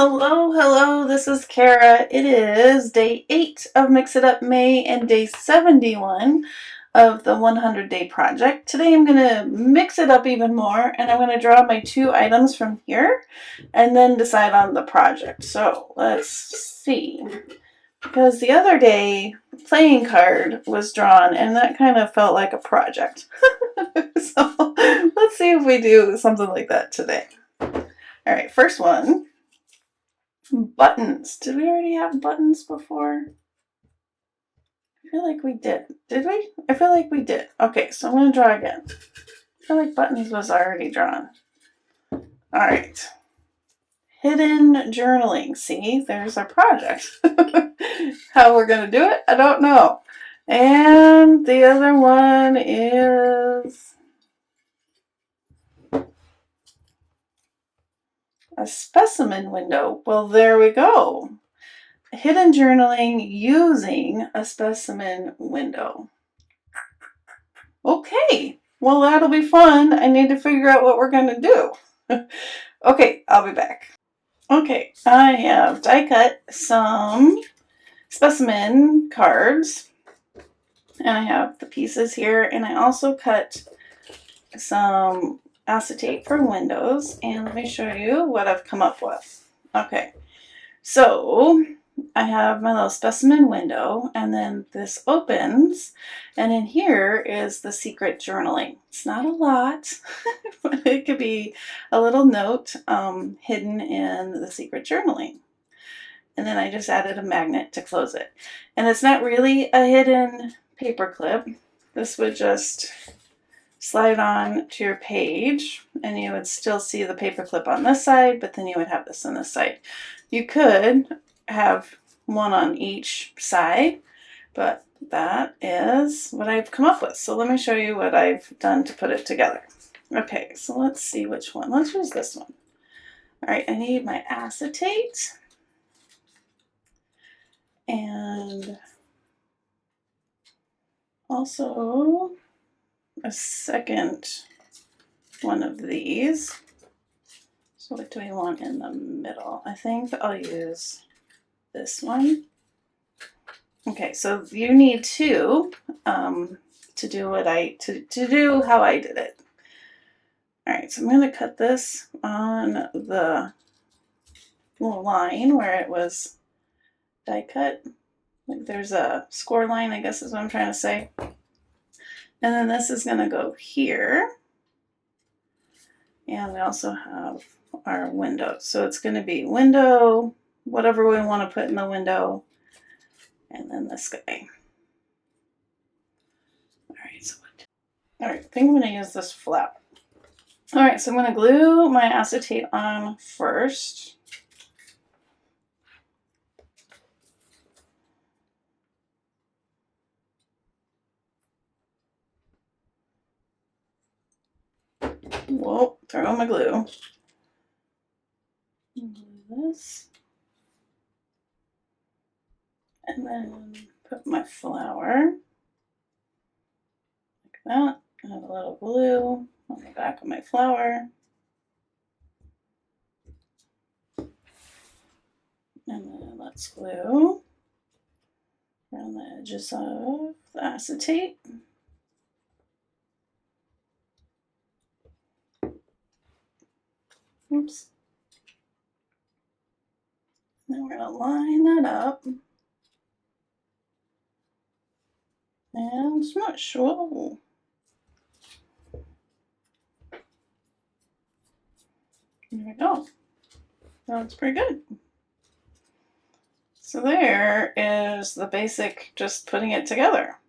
Hello, hello, this is Cara. It is day 8 of Mix It Up May and day 71 of the 100-day project. Today I'm going to mix it up even more, and I'm going to draw my 2 items from here and then decide on the project. So let's see, because the other day playing card was drawn and that kind of felt like a project. So let's see if we do something like that today. Alright, first one. Buttons. Did we already have buttons before? I feel like we did. Did we? I feel like we did. Okay, so I'm going to draw again. I feel like buttons was already drawn. Alright. Hidden journaling. See, there's our project. How we're going to do it, I don't know. And the other one is a specimen window. Well, there we go. Hidden journaling using a specimen window. Okay, well that'll be fun. I need to figure out what we're going to do. Okay, I'll be back. Okay, I have die cut some specimen cards, and I have the pieces here, and I also cut some acetate for windows, and let me show you what I've come up with. Okay, so I have my little specimen window, and then this opens, and in here is the secret journaling. It's not a lot, but it could be a little note hidden in the secret journaling. And then I just added a magnet to close it. And it's not really a hidden paper clip. This would just slide on to your page, and you would still see the paper clip on this side, but then you would have this on this side. You could have one on each side, but that is what I've come up with. So let me show you what I've done to put it together. Okay, so let's see which one. Let's use this one. All right, I need my acetate and also a second one of these. So what do we want in the middle? I think I'll use this one. Okay, so you need two to do what to do how I did it. All right, so I'm going to cut this on the little line where it was die cut. Like there's a score line, I guess is what I'm trying to say. And then this is going to go here. And we also have our window. So it's going to be window, whatever we want to put in the window, and then this guy. All right, I think I'm going to use this flap. All right, so I'm going to glue my acetate on first. Whoa, throw my glue. This. And then put my flower. Like that. I have a little glue on the back of my flower. And then let's glue around the edges of the acetate. Oops. Then we're going to line that up. And smush. Whoa. There we go. That's pretty good. So there is the basic, just putting it together.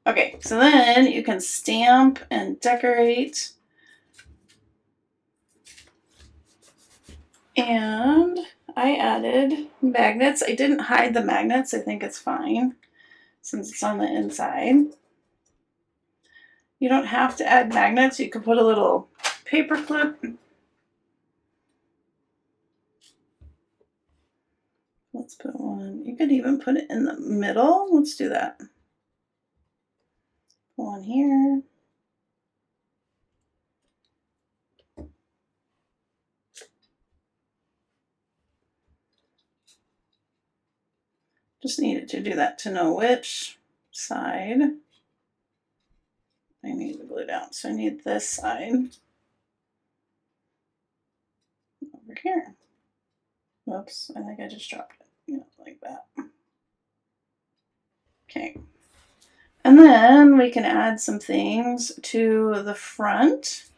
Okay, so then you can stamp and decorate. And I added magnets. I didn't hide the magnets. I think it's fine since it's on the inside. You don't have to add magnets. You can put a little paper clip. Let's put one. You could even put it in the middle. Let's do that. One here. Just needed to do that to know which side I need to glue down. So I need this side over here. Whoops, I think I just dropped it. Yeah, like that. Okay. And then we can add some things to the front,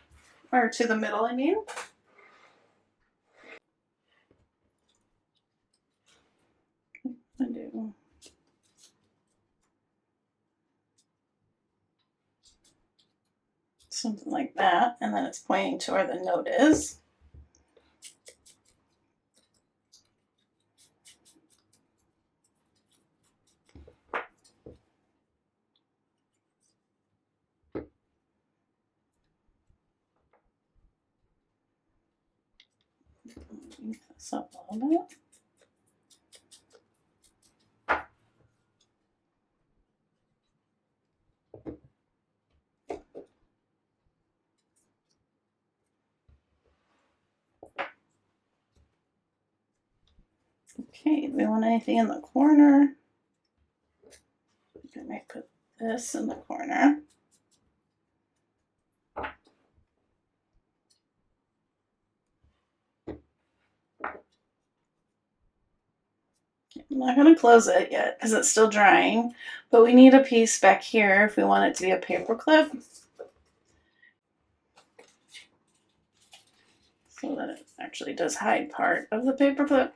or to the middle, I mean. I do. Something like that, and then it's pointing to where the note is. Move this up a little bit. Okay, do we want anything in the corner? I might put this in the corner. I'm not going to close it yet because it's still drying, but we need a piece back here if we want it to be a paper clip, so that it actually does hide part of the paper clip.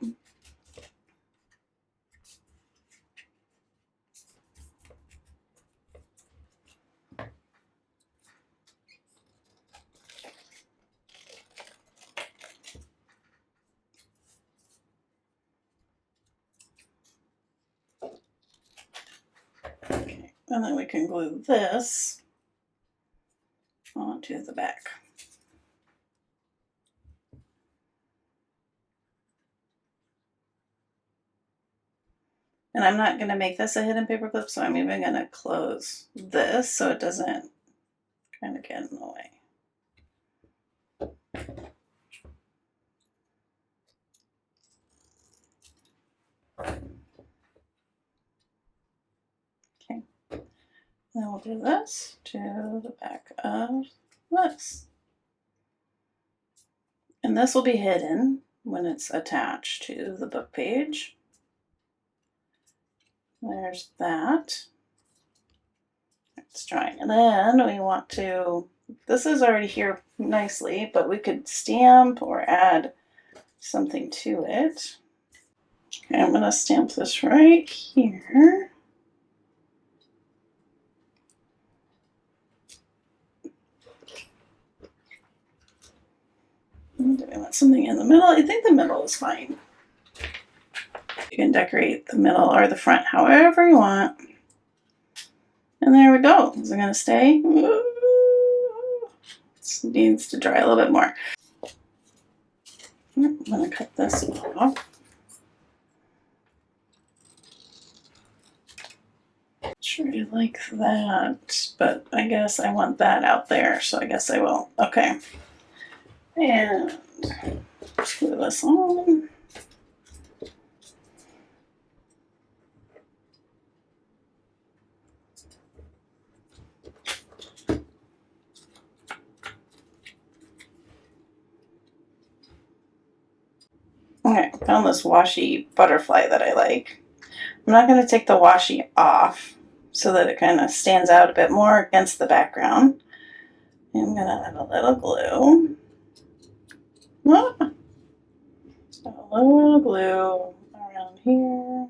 Okay, and then we can glue this onto the back. And I'm not going to make this a hidden paper clip, so I'm even going to close this so it doesn't kind of get in the way. Okay, then we'll do this to the back of this. And this will be hidden when it's attached to the book page. There's that. It's drying. And then we want to, this is already here nicely, but we could stamp or add something to it. Okay, I'm going to stamp this right here. Do I want something in the middle? I think the middle is fine. You can decorate the middle or the front however you want. And there we go. Is it going to stay? It needs to dry a little bit more. I'm going to cut this off. Sure, I like that, but I guess I want that out there, so I guess I will. Okay. And screw this on. Okay, found this washi butterfly that I like. I'm not going to take the washi off so that it kind of stands out a bit more against the background. I'm going to add a little glue. Just a little glue around here.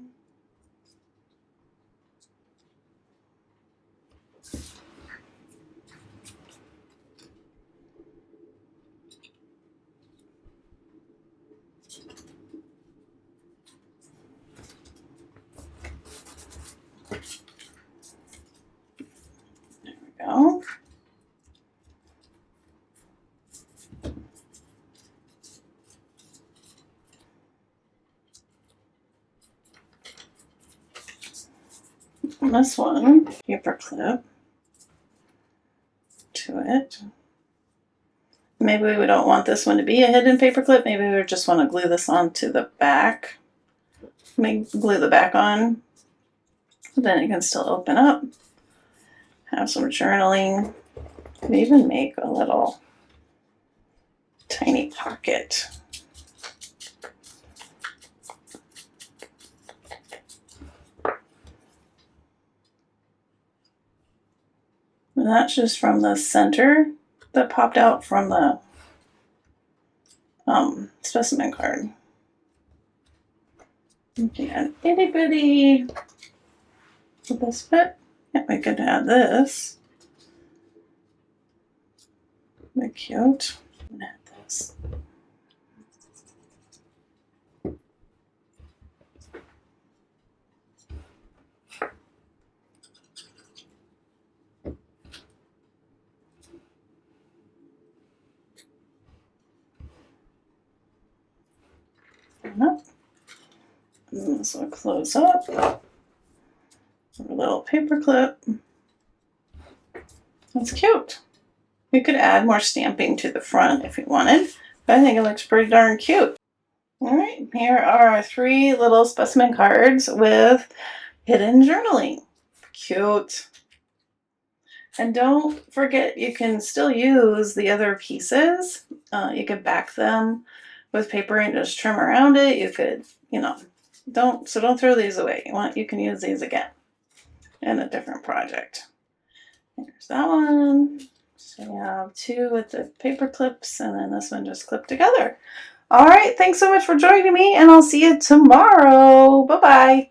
There we go. And this one, paper clip to it. Maybe we don't want this one to be a hidden paper clip. Maybe we just want to glue this onto the back. Glue the back on Then it can still open up, have some journaling, and even make a little tiny pocket. And that's just from the center that popped out from the specimen card. And itty bitty. Will this fit? Yeah, we could add this. Very cute. And add this. And this will close up. A little paper clip. That's cute. We could add more stamping to the front if you wanted, but I think it looks pretty darn cute. All right, here are our 3 little specimen cards with hidden journaling. Cute. And don't forget, you can still use the other pieces. You could back them with paper and just trim around it. You could, don't throw these away. You can use these again in a different project. Here's that one. So you have 2 with the paper clips, and then this one just clipped together. All right, thanks so much for joining me, and I'll see you tomorrow. Bye-bye.